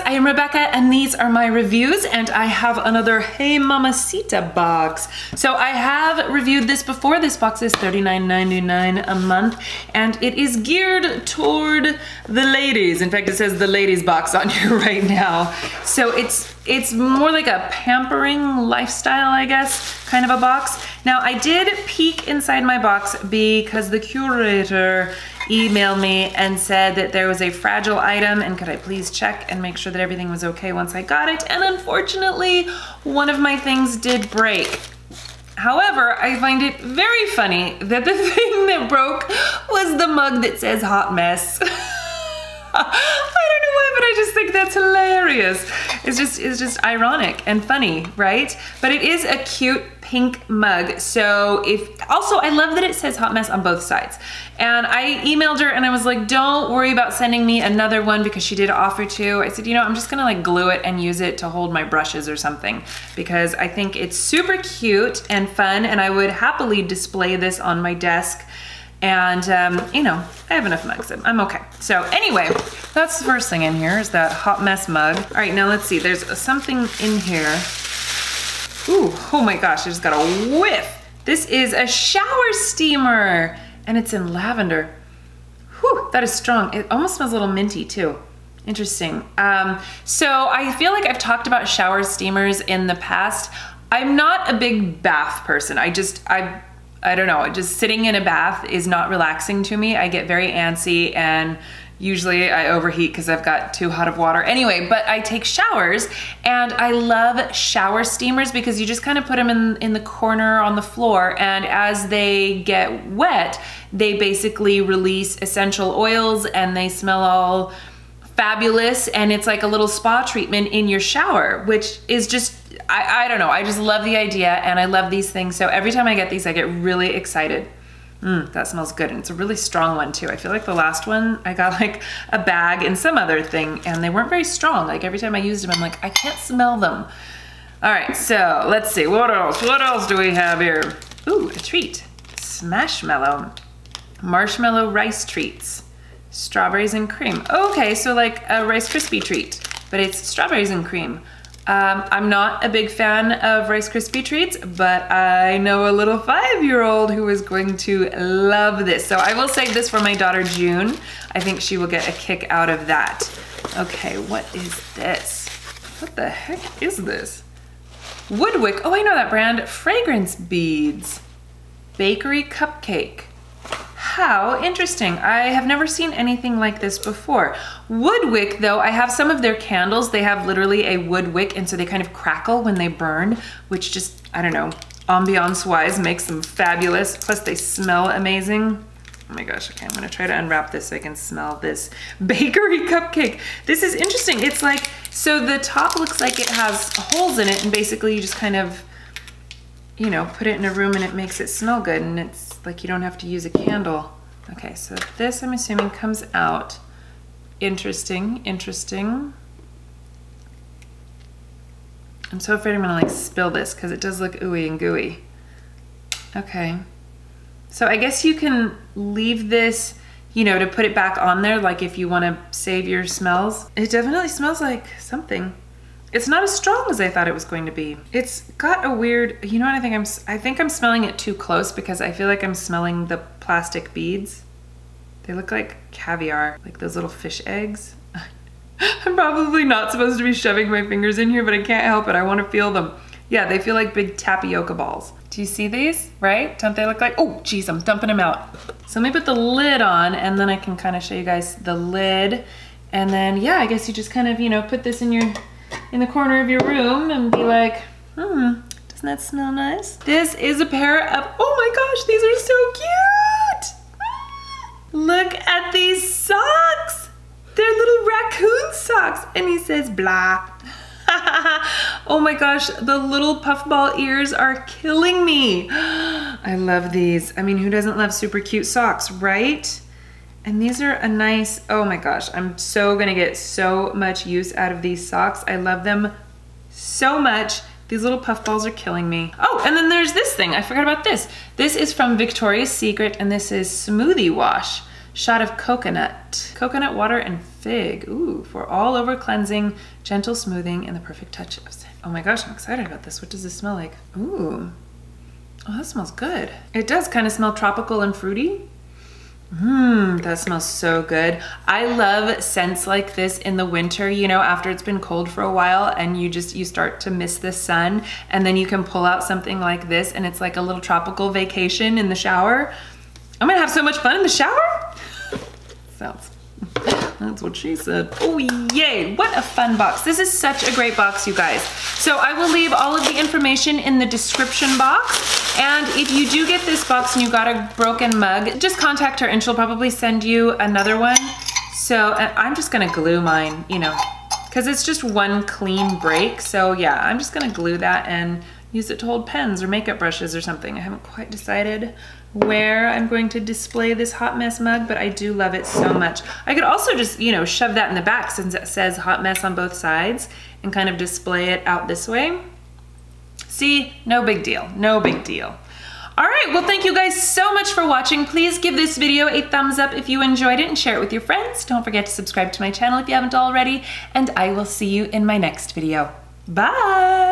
I am Rebecca and these are my reviews, and I have another Hey Mamacita box. So I have reviewed this before. This box is $39.99 a month and it is geared toward the ladies. In fact, it says the ladies box on here right now. So it's more like a pampering lifestyle, I guess, kind of a box. Now I did peek inside my box because the curator emailed me and said that there was a fragile item and could I please check and make sure that everything was okay once I got it. And unfortunately, one of my things did break. However, I find it very funny that the thing that broke was the mug that says hot mess. I don't know why, but I just think that's hilarious. It's just ironic and funny, right? But it is a cute pink mug. So also I love that it says hot mess on both sides. And I emailed her and I was like, don't worry about sending me another one because she did offer to. I said, you know, I'm just gonna like glue it and use it to hold my brushes or something because I think it's super cute and fun and I would happily display this on my desk. And you know, I have enough mugs, I'm okay. So anyway, that's the first thing in here is that hot mess mug. All right, now let's see, there's something in here. Ooh, oh my gosh, I just got a whiff. This is a shower steamer and it's in lavender. Whew, that is strong. It almost smells a little minty too. Interesting. So I feel like I've talked about shower steamers in the past. I'm not a big bath person. I don't know, just sitting in a bath is not relaxing to me. I get very antsy and usually I overheat because I've got too hot of water. Anyway, but I take showers and I love shower steamers because you just kind of put them in the corner on the floor, and as they get wet, they basically release essential oils and they smell all fabulous, and it's like a little spa treatment in your shower, which is just, I don't know, I just love the idea and I love these things. So every time I get these, I get really excited. That smells good, and it's a really strong one too. I feel like the last one, I got like a bag and some other thing and they weren't very strong. Like every time I used them, I'm like, I can't smell them. All right, so let's see, what else do we have here? Ooh, a treat, Smashmallow, marshmallow rice treats. Strawberries and cream. Okay, so like a Rice Krispie treat, but it's strawberries and cream. I'm not a big fan of Rice Krispie treats, but I know a little 5-year-old who is going to love this. So I will save this for my daughter June. I think she will get a kick out of that. Okay, what is this? What the heck is this? WoodWick, oh I know that brand. Fragrance beads. Bakery cupcake. How interesting. I have never seen anything like this before. WoodWick though, I have some of their candles. They have literally a wood wick and so they kind of crackle when they burn, which just, I don't know, ambiance wise makes them fabulous. Plus they smell amazing. Oh my gosh, okay, I'm gonna try to unwrap this so I can smell this bakery cupcake. This is interesting. It's like, so the top looks like it has holes in it and basically you just kind of, you know, put it in a room and it makes it smell good, and it's like you don't have to use a candle. Okay, so this I'm assuming comes out. Interesting, interesting. I'm so afraid I'm gonna like spill this because it does look ooey and gooey. Okay, so I guess you can leave this, you know, to put it back on there, like if you want to save your smells. It definitely smells like something. It's not as strong as I thought it was going to be. It's got a weird, you know what I think I'm smelling it too close because I feel like I'm smelling the plastic beads. They look like caviar, like those little fish eggs. I'm probably not supposed to be shoving my fingers in here, but I can't help it. I want to feel them. Yeah, they feel like big tapioca balls. Do you see these, right? Don't they look like, oh geez, I'm dumping them out. So let me put the lid on and then I can kind of show you guys the lid. And then, yeah, I guess you just kind of, you know, put this in the corner of your room and be like, doesn't that smell nice? This is a pair of, oh my gosh, these are so cute. Look at these socks. They're little raccoon socks. And he says blah. Oh my gosh, the little puffball ears are killing me. I love these. I mean, who doesn't love super cute socks, right? And these are a nice, oh my gosh, I'm so gonna get so much use out of these socks. I love them so much. These little puffballs are killing me. Oh, and then there's this thing, I forgot about this. This is from Victoria's Secret and this is Smoothie Wash. shot of coconut water and fig. Ooh, for all over cleansing, gentle smoothing, and the perfect touch of scent. Oh my gosh, I'm excited about this. What does this smell like? Ooh, oh, that smells good. It does kind of smell tropical and fruity. That smells so good. I love scents like this in the winter, you know, after it's been cold for a while and you start to miss the sun, and then you can pull out something like this and it's like a little tropical vacation in the shower. I'm gonna have so much fun in the shower. That's what she said. Oh yay, what a fun box. This is such a great box, you guys. So I will leave all of the information in the description box. And if you do get this box and you got a broken mug, just contact her and she'll probably send you another one. So I'm just gonna glue mine, you know, because it's just one clean break. So yeah, I'm just gonna glue that and use it to hold pens or makeup brushes or something. I haven't quite decided where I'm going to display this hot mess mug, but I do love it so much. I could also just, you know, shove that in the back since it says hot mess on both sides and kind of display it out this way. See, no big deal, no big deal. All right, well, thank you guys so much for watching. Please give this video a thumbs up if you enjoyed it and share it with your friends. Don't forget to subscribe to my channel if you haven't already, and I will see you in my next video. Bye.